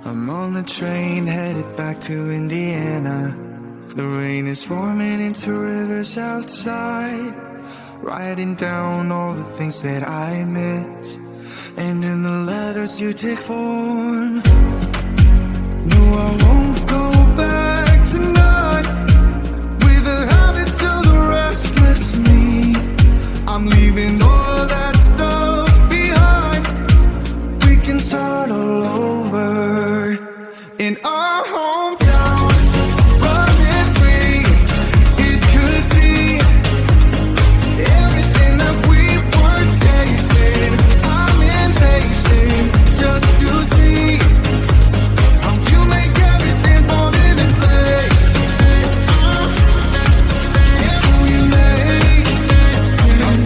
I'm on the train headed back to Indiana. The rain is forming into rivers outside, writing down all the things that I miss, and in the letters you take form. No, I won't go back tonight with the habits of the restless me. I'm leaving all that stuff behind. We can start all over in our hometown, running free. It could be everything that we were chasing. I'm impatient just to see how you make everything fall into place. How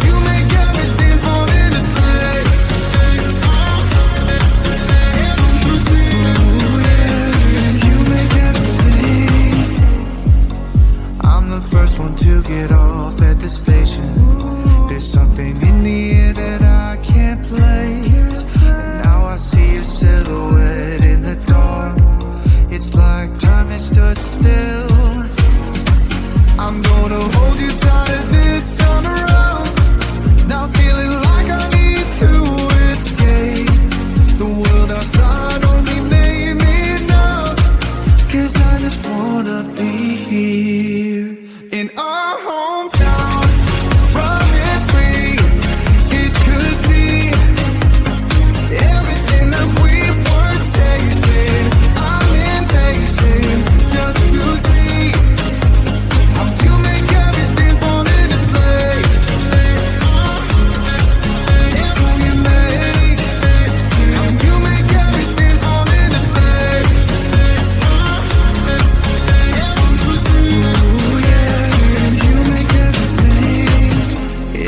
you make everything fall into place. I'm the first one to get off at the station. There's something in the air that I can't place. And now I see your silhouette in the dark. It's like time has stood still. I'm gonna hold you tighter this time around. Now feeling like I need to escape. The world outside only made me numb. 'Cause I just wanna be here in our hometown, running free. It could be everything that we were chasing. I'm impatient just to see how you make everything fall into place. How you make everything fall into place.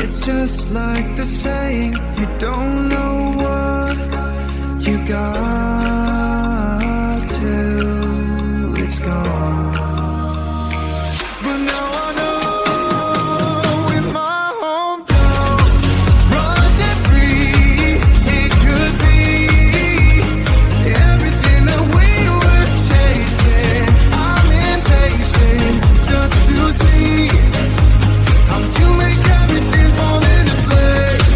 It's just like the saying, you don't know what you got till it's gone. But now I know in my hometown, running free, it could be everything that we were chasing. I'm impatient just to see how you make everything fall into place.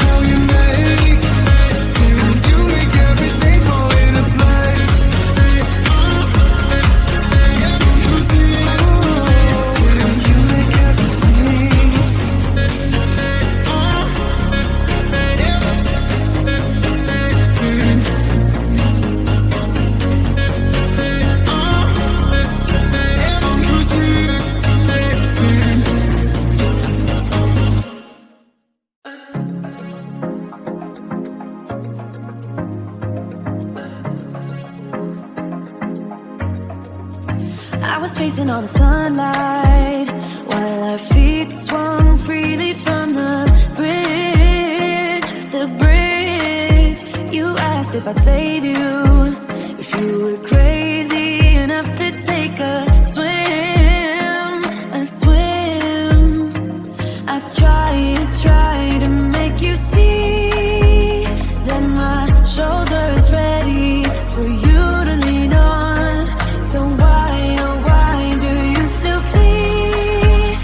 How you make everything fall into place. I was facing all the sunlight while our feet swung freely from the bridge. You asked if I'd save you, if you were crazy enough to take a swim. I tried to make you see that my shoulder is ready for you to lean on. So why, oh why do you still flee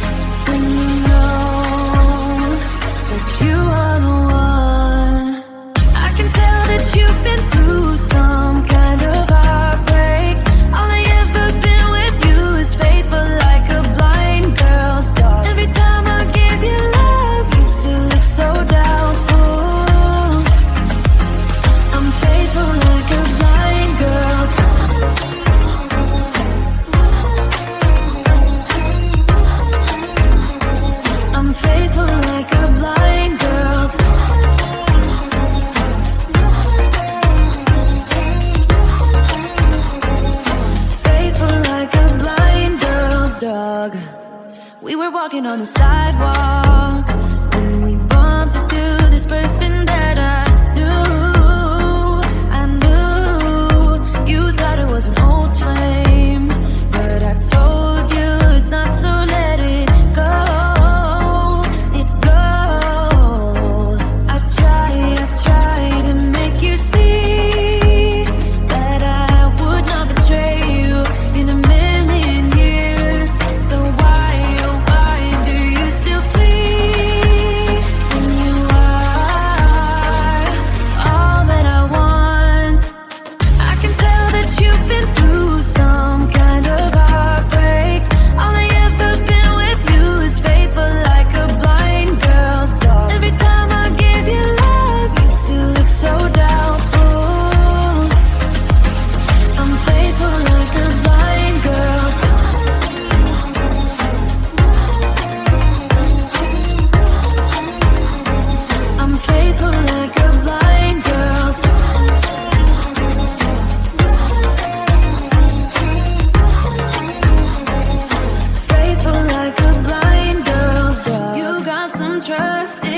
when you know that you are the one? I can tell that you've been through some kind of heartbreak. All I ever been with you is faithful like a blind girl's dog. Every time I give you love, you still look so doubtful. I'm faithful like a blind girl's dog. I'm faithful like a blind girl's dog. Faithful like a blind girl's dog. We were walking on the sidewalk when we bumped into this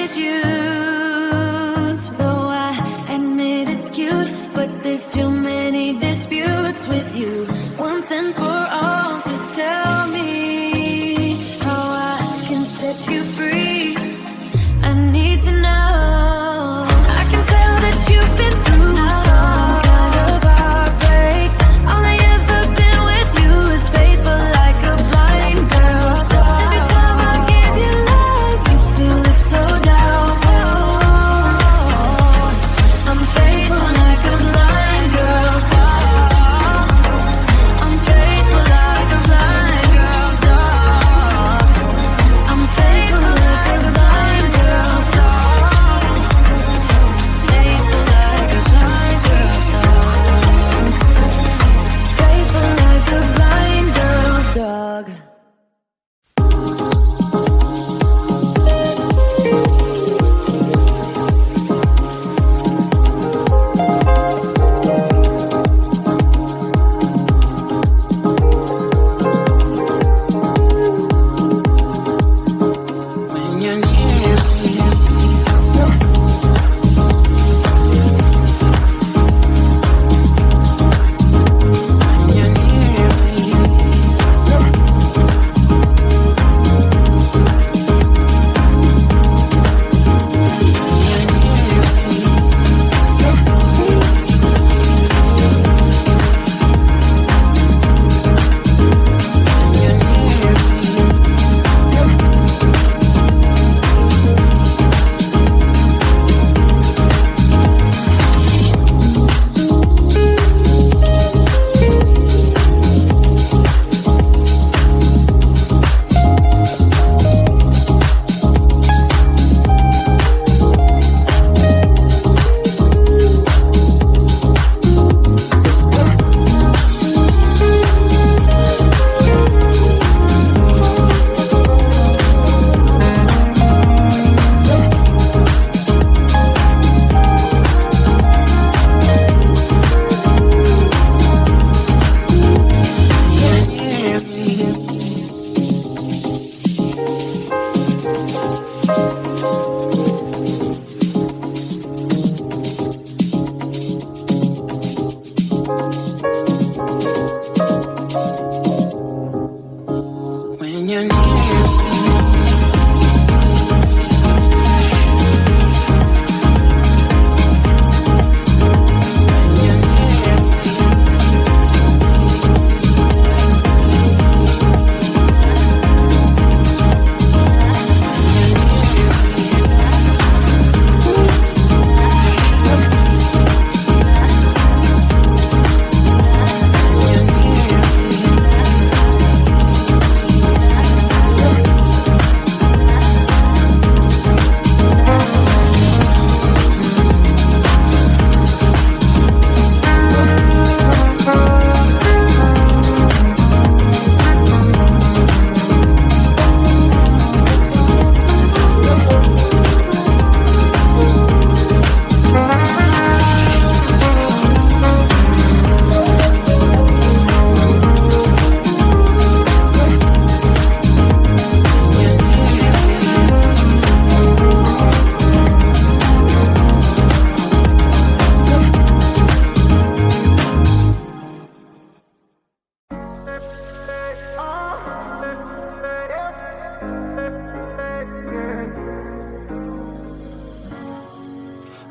always use. Though I admit it's cute, but there's too many disputes with you. Once and for all, just tell me how I can set you free. I need to know. I can tell that you've been through some kind of heartbreak. All I ever been with you is faithful like a blind girl. Every time I give you love, you still look so doubtful. I'm faithful like a blind girl. I'm faithful like a blind girl. I'm faithful like a blind girl. Faithful like a blind girl's dog. Faithful like a blind girl's dog.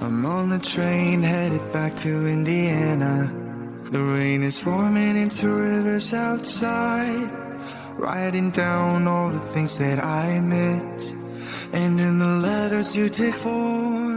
I'm on the train headed back to Indiana. The rain is forming into rivers outside, writing down all the things that I miss. And in the letters you take for